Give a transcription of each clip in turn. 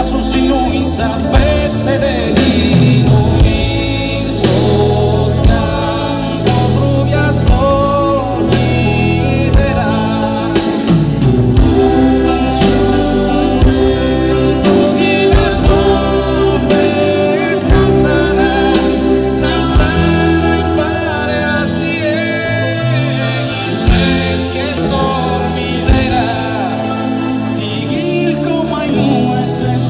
su sino in sapeste delino sos campos rubias dormirá un sumento y las nubes danzarán y pare a ti es que dormirá tigil como hay nueces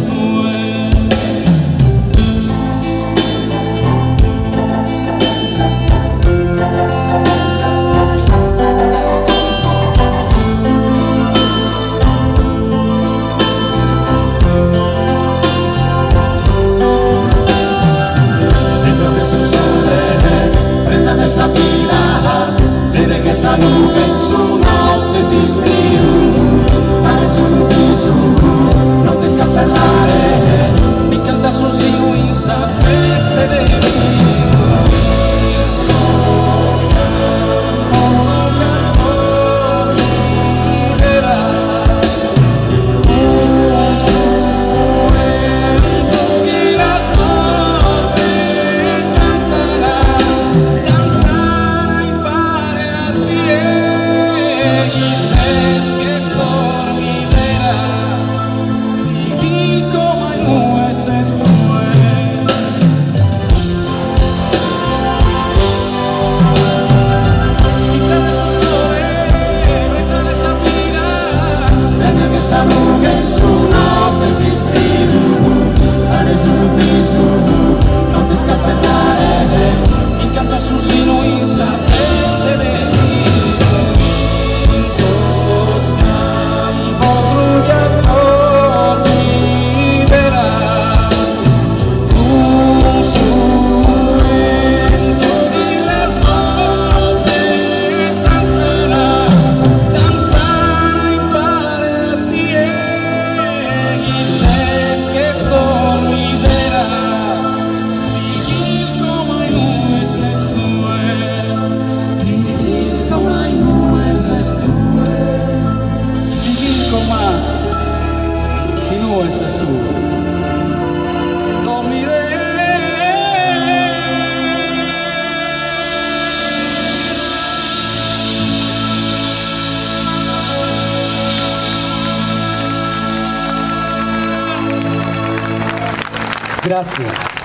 esa nube in su notte si scrive, fare su non ti scappellare, mi canta su sino in sapeste delino sos campos rubias dormirás un sumento y las nubes danzarán y pare a ti dices que dormirá tigil como hay nueces esa nube in su notte si scrive, fare su non ti scappellare, mi canta su sino in sapeste delino sos campos rubias dormirás un sumento y las nubes danzarán y pare a ti dices que dormirá tigil como hay nueces tigil como hay nueces tigil como hay nueces dormiré. Grazie.